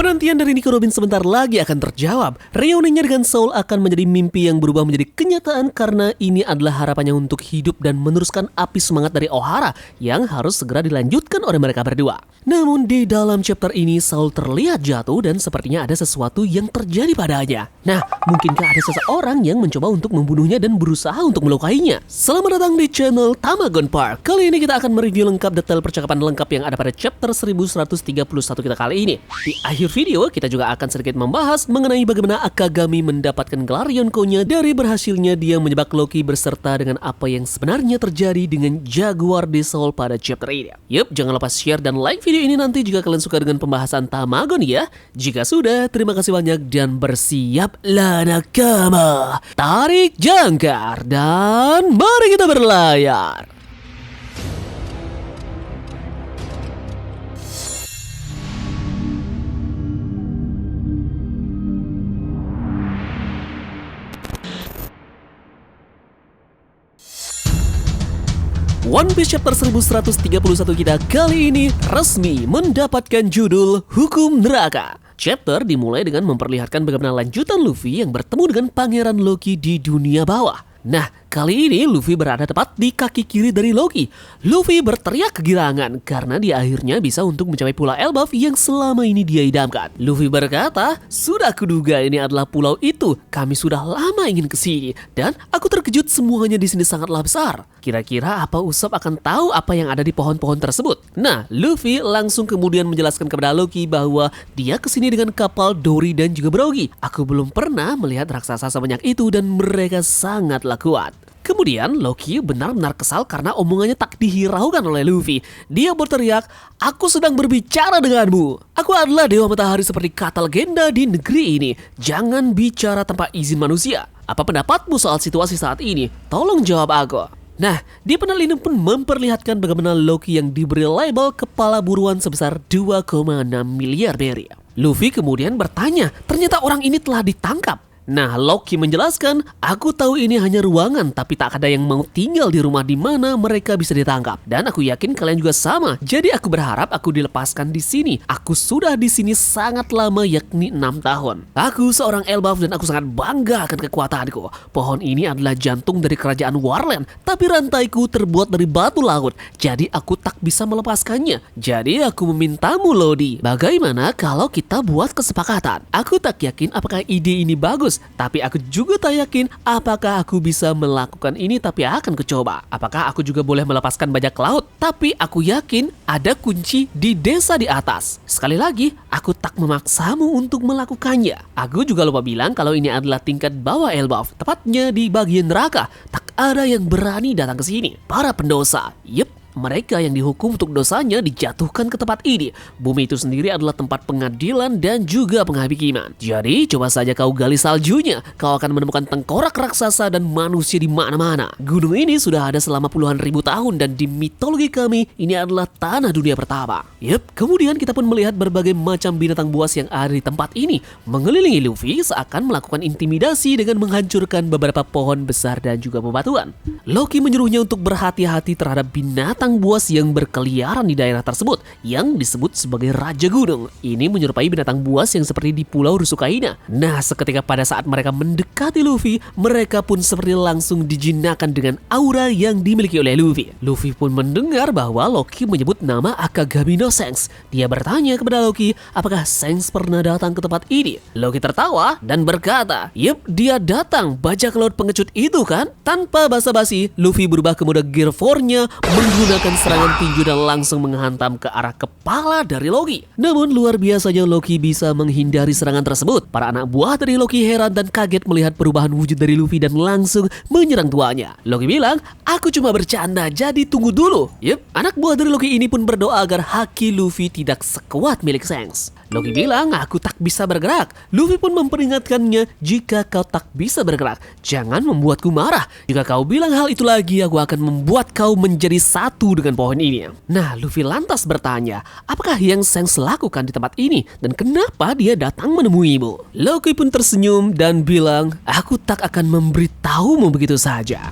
Penantian dari Nico Robin sebentar lagi akan terjawab. Reuninya dengan Soul akan menjadi mimpi yang berubah menjadi kenyataan karena ini adalah harapannya untuk hidup dan meneruskan api semangat dari Ohara yang harus segera dilanjutkan oleh mereka berdua. Namun di dalam chapter ini Soul terlihat jatuh dan sepertinya ada sesuatu yang terjadi padanya. Nah, mungkinkah ada seseorang yang mencoba untuk membunuhnya dan berusaha untuk melukainya? Selamat datang di channel Tamagon Park. Kali ini kita akan mereview lengkap detail percakapan lengkap yang ada pada chapter 1131 kita kali ini. Di akhir video kita juga akan sedikit membahas mengenai bagaimana Akagami mendapatkan gelar Yonko-nya dari berhasilnya dia menjebak Loki beserta dengan apa yang sebenarnya terjadi dengan Jaguar di Soul pada chapter ini. Yup, jangan lupa share dan like video ini nanti jika kalian suka dengan pembahasan Tamagon ya. Jika sudah, terima kasih banyak dan bersiaplah nakama. Tarik jangkar dan mari kita berlayar. One Piece chapter 1131 kita kali ini resmi mendapatkan judul Hukum Neraka. Chapter dimulai dengan memperlihatkan bagaimana lanjutan Luffy yang bertemu dengan Pangeran Loki di dunia bawah. Nah, kali ini Luffy berada tepat di kaki kiri dari Loki. Luffy berteriak kegirangan karena dia akhirnya bisa untuk mencapai pulau Elbaf yang selama ini dia idamkan. Luffy berkata, "Sudah kuduga ini adalah pulau itu. Kami sudah lama ingin ke sini dan aku terkejut semuanya di sini sangatlah besar. Kira-kira apa Usopp akan tahu apa yang ada di pohon-pohon tersebut?" Nah, Luffy langsung kemudian menjelaskan kepada Loki bahwa dia kesini dengan kapal Dory dan juga Brogy. Aku belum pernah melihat raksasa sebanyak itu dan mereka sangatlah kuat. Kemudian Loki benar-benar kesal karena omongannya tak dihiraukan oleh Luffy. Dia berteriak, "Aku sedang berbicara denganmu. Aku adalah Dewa Matahari seperti kata legenda di negeri ini. Jangan bicara tanpa izin manusia. Apa pendapatmu soal situasi saat ini? Tolong jawab aku." Nah, di panel ini pun memperlihatkan bagaimana Loki yang diberi label kepala buruan sebesar 2,6 miliar berry. Luffy kemudian bertanya, ternyata orang ini telah ditangkap. Nah, Loki menjelaskan, "Aku tahu ini hanya ruangan, tapi tak ada yang mau tinggal di rumah di mana mereka bisa ditangkap. Dan aku yakin kalian juga sama. Jadi aku berharap aku dilepaskan di sini. Aku sudah di sini sangat lama, yakni 6 tahun. Aku seorang Elbaf dan aku sangat bangga akan kekuatanku. Pohon ini adalah jantung dari kerajaan Warland, tapi rantaiku terbuat dari batu laut. Jadi aku tak bisa melepaskannya. Jadi aku memintamu, Lodi. Bagaimana kalau kita buat kesepakatan? Aku tak yakin apakah ide ini bagus. Tapi aku juga tak yakin apakah aku bisa melakukan ini, tapi akan kucoba. Apakah aku juga boleh melepaskan bajak laut? Tapi aku yakin ada kunci di desa di atas. Sekali lagi, aku tak memaksamu untuk melakukannya. Aku juga lupa bilang kalau ini adalah tingkat bawah Elbaf, tepatnya di bagian neraka. Tak ada yang berani datang ke sini. Para pendosa. Yep. Mereka yang dihukum untuk dosanya dijatuhkan ke tempat ini. Bumi itu sendiri adalah tempat pengadilan dan juga penghakiman. Jadi coba saja kau gali saljunya, kau akan menemukan tengkorak raksasa dan manusia di mana-mana. Gunung ini sudah ada selama puluhan ribu tahun dan di mitologi kami ini adalah tanah dunia pertama. Yep, kemudian kita pun melihat berbagai macam binatang buas yang ada di tempat ini mengelilingi Luffy seakan melakukan intimidasi dengan menghancurkan beberapa pohon besar dan juga bebatuan. Loki menyuruhnya untuk berhati-hati terhadap binatang buas yang berkeliaran di daerah tersebut yang disebut sebagai Raja Gunung. Ini menyerupai binatang buas yang seperti di Pulau Rusukaina. Nah, seketika pada saat mereka mendekati Luffy, mereka pun seperti langsung dijinakan dengan aura yang dimiliki oleh Luffy. Luffy pun mendengar bahwa Loki menyebut nama Akagami no Shanks. Dia bertanya kepada Loki, apakah Shanks pernah datang ke tempat ini? Loki tertawa dan berkata, "Yep, dia datang, bajak laut pengecut itu kan?" Tanpa basa-basi, Luffy berubah ke mode Gear 4-nya menggunakan serangan tinju dan langsung menghantam ke arah kepala dari Loki. Namun luar biasanya Loki bisa menghindari serangan tersebut. Para anak buah dari Loki heran dan kaget melihat perubahan wujud dari Luffy dan langsung menyerang tuanya. Loki bilang, "Aku cuma bercanda, jadi tunggu dulu." Yup, anak buah dari Loki ini pun berdoa agar haki Luffy tidak sekuat milik Shanks. Loki bilang, "Aku tak bisa bergerak." Luffy pun memperingatkannya, "Jika kau tak bisa bergerak, jangan membuatku marah. Jika kau bilang hal itu lagi, aku akan membuat kau menjadi satu dengan pohon ini." Nah, Luffy lantas bertanya, apakah yang Shanks lakukan di tempat ini dan kenapa dia datang menemuimu? Loki pun tersenyum dan bilang, "Aku tak akan memberitahumu begitu saja."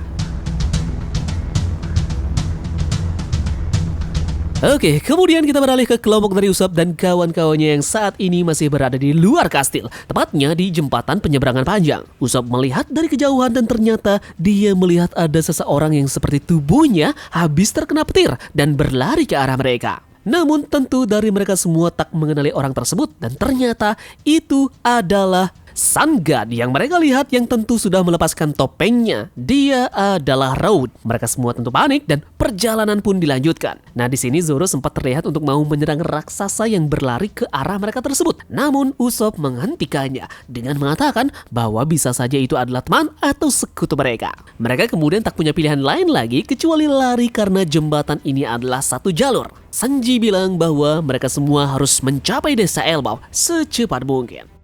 Oke, kemudian kita beralih ke kelompok dari Usopp dan kawan-kawannya yang saat ini masih berada di luar kastil, tepatnya di jembatan penyeberangan panjang. Usopp melihat dari kejauhan dan ternyata dia melihat ada seseorang yang seperti tubuhnya habis terkena petir dan berlari ke arah mereka. Namun tentu dari mereka semua tak mengenali orang tersebut dan ternyata itu adalah Sun God yang mereka lihat yang tentu sudah melepaskan topengnya. Dia adalah Road. Mereka semua tentu panik dan perjalanan pun dilanjutkan. Nah, di sini Zoro sempat terlihat untuk mau menyerang raksasa yang berlari ke arah mereka tersebut. Namun Usopp menghentikannya dengan mengatakan bahwa bisa saja itu adalah teman atau sekutu mereka. Mereka kemudian tak punya pilihan lain lagi kecuali lari karena jembatan ini adalah satu jalur. Sanji bilang bahwa mereka semua harus mencapai desa Elbaf secepat mungkin.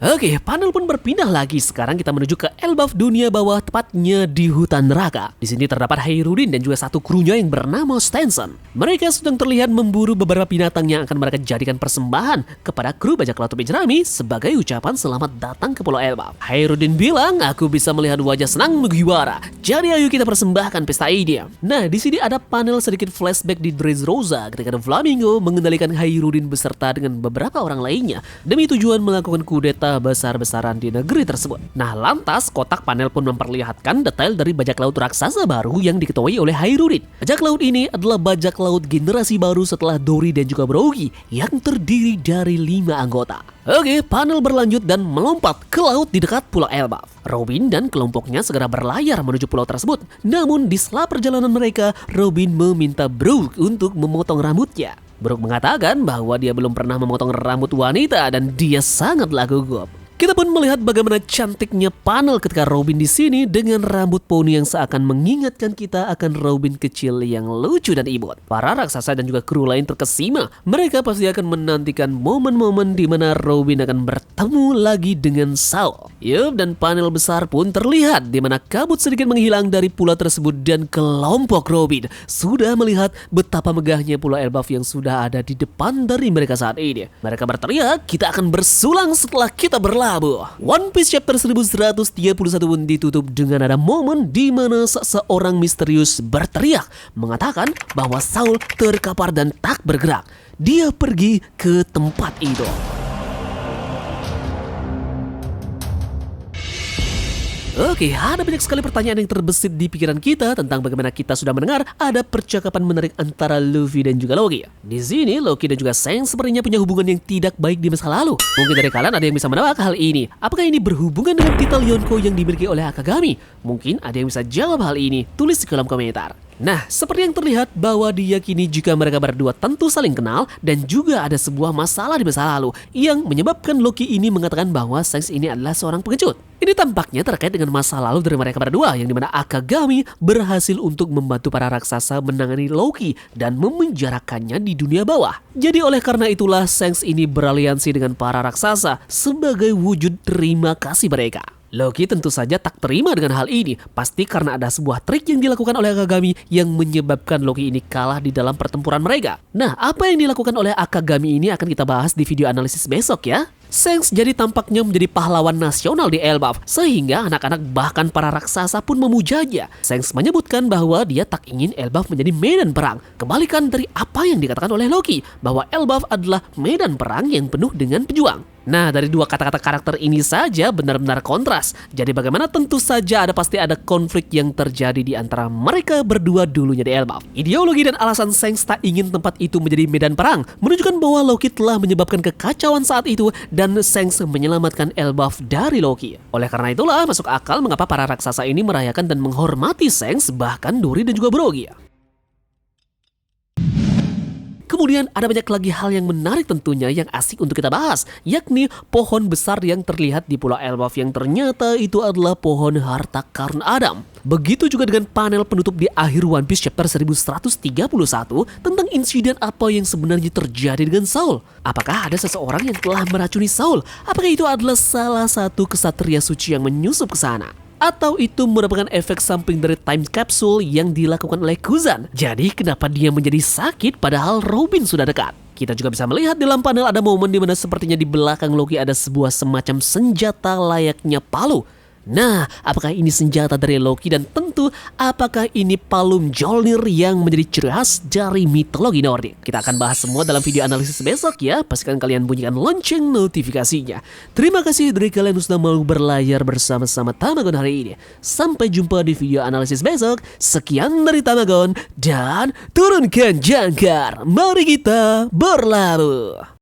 Oke, panel pun berpindah lagi. Sekarang kita menuju ke Elbaf dunia bawah, tepatnya di hutan neraka. Di sini terdapat Hairudin dan juga satu krunya yang bernama Stenson. Mereka sedang terlihat memburu beberapa binatang yang akan mereka jadikan persembahan kepada kru bajak laut topi jerami sebagai ucapan selamat datang ke Pulau Elbaf. Hairudin bilang, "Aku bisa melihat wajah senang Mugiwara. Jadi ayo kita persembahkan pesta ini." Nah, di sini ada panel sedikit flashback di Dressrosa ketika Flamingo mengendalikan Hairudin beserta dengan beberapa orang lainnya demi tujuan melakukan kudeta besar-besaran di negeri tersebut. Nah, lantas kotak panel pun memperlihatkan detail dari bajak laut raksasa baru yang diketuai oleh Hairudin. Bajak laut ini adalah bajak laut generasi baru setelah Dory dan juga Brogy yang terdiri dari 5 anggota. Oke, panel berlanjut dan melompat ke laut di dekat Pulau Elbaf. Robin dan kelompoknya segera berlayar menuju pulau tersebut. Namun di sela perjalanan mereka, Robin meminta Brook untuk memotong rambutnya. Brook mengatakan bahwa dia belum pernah memotong rambut wanita dan dia sangatlah gugup. Kita pun melihat bagaimana cantiknya panel ketika Robin di sini dengan rambut poni yang seakan mengingatkan kita akan Robin kecil yang lucu dan imut. Para raksasa dan juga kru lain terkesima. Mereka pasti akan menantikan momen-momen di mana Robin akan bertemu lagi dengan Saul. Yup, dan panel besar pun terlihat di mana kabut sedikit menghilang dari pulau tersebut dan kelompok Robin sudah melihat betapa megahnya Pulau Elbaf yang sudah ada di depan dari mereka saat ini. Mereka berteriak, "Kita akan bersulang setelah kita berlabuh." One Piece chapter 1131 pun ditutup dengan ada momen di mana seseorang misterius berteriak mengatakan bahwa Saul terkapar dan tak bergerak. Dia pergi ke tempat itu. Oke, ada banyak sekali pertanyaan yang terbesit di pikiran kita tentang bagaimana kita sudah mendengar ada percakapan menarik antara Luffy dan juga Loki. Di sini Loki dan juga Shanks sepertinya punya hubungan yang tidak baik di masa lalu. Mungkin dari kalian ada yang bisa menebak hal ini. Apakah ini berhubungan dengan titel Yonko yang dimiliki oleh Akagami? Mungkin ada yang bisa jawab hal ini. Tulis di kolom komentar. Nah, seperti yang terlihat bahwa diyakini jika mereka berdua tentu saling kenal dan juga ada sebuah masalah di masa lalu yang menyebabkan Loki ini mengatakan bahwa Shanks ini adalah seorang pengecut. Ini tampaknya terkait dengan masa lalu dari mereka berdua yang dimana Akagami berhasil untuk membantu para raksasa menangani Loki dan memenjarakannya di dunia bawah. Jadi oleh karena itulah Shanks ini beraliansi dengan para raksasa sebagai wujud terima kasih mereka. Loki tentu saja tak terima dengan hal ini, pasti karena ada sebuah trik yang dilakukan oleh Akagami yang menyebabkan Loki ini kalah di dalam pertempuran mereka. Nah, apa yang dilakukan oleh Akagami ini akan kita bahas di video analisis besok ya. Shanks jadi tampaknya menjadi pahlawan nasional di Elbaf, sehingga anak-anak bahkan para raksasa pun memujanya. Shanks menyebutkan bahwa dia tak ingin Elbaf menjadi medan perang, kebalikan dari apa yang dikatakan oleh Loki, bahwa Elbaf adalah medan perang yang penuh dengan pejuang. Nah, dari dua kata-kata karakter ini saja benar-benar kontras. Jadi bagaimana tentu saja pasti ada konflik yang terjadi di antara mereka berdua dulunya di Elbaf. Ideologi dan alasan Shanks tak ingin tempat itu menjadi medan perang menunjukkan bahwa Loki telah menyebabkan kekacauan saat itu dan Shanks menyelamatkan Elbaf dari Loki. Oleh karena itulah masuk akal mengapa para raksasa ini merayakan dan menghormati Shanks, bahkan Dory dan juga Brogy. Kemudian ada banyak lagi hal yang menarik tentunya yang asik untuk kita bahas, yakni pohon besar yang terlihat di Pulau Elbaf yang ternyata itu adalah pohon harta karun Adam. Begitu juga dengan panel penutup di akhir One Piece chapter 1131 tentang insiden apa yang sebenarnya terjadi dengan Saul. Apakah ada seseorang yang telah meracuni Saul? Apakah itu adalah salah satu kesatria suci yang menyusup ke sana? Atau itu merupakan efek samping dari time capsule yang dilakukan oleh Kuzan? Jadi kenapa dia menjadi sakit padahal Robin sudah dekat? Kita juga bisa melihat dalam panel ada momen di mana sepertinya di belakang Loki ada sebuah semacam senjata layaknya palu. Nah, apakah ini senjata dari Loki dan tentu apakah ini palu Mjolnir yang menjadi ciri khas dari mitologi Nordik? Kita akan bahas semua dalam video analisis besok ya. Pastikan kalian bunyikan lonceng notifikasinya. Terima kasih dari kalian yang sudah mau berlayar bersama-sama Tamagon hari ini. Sampai jumpa di video analisis besok. Sekian dari Tamagon dan turunkan jangkar. Mari kita berlabuh.